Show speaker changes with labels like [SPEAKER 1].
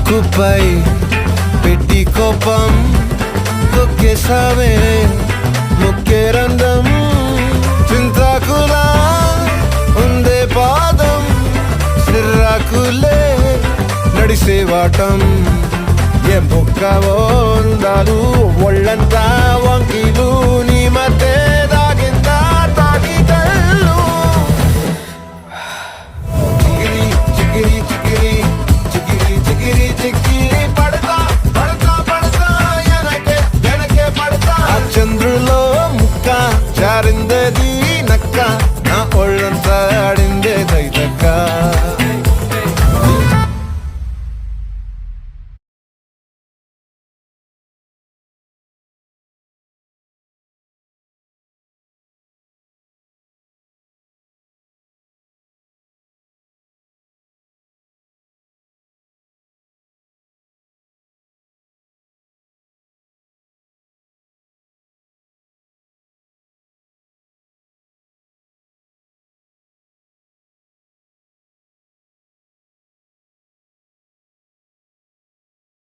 [SPEAKER 1] ముక్కుపై పెట్టి కోపం తొక్కేసావే ముక్కే రంధ్రం చింతాకులా ఉందే పాదం సిర్రాకులే నడిసేవాటం ఏ బొక్కవో అందాలు ఒళ్ళంతా వంకిలు నీ మధ్య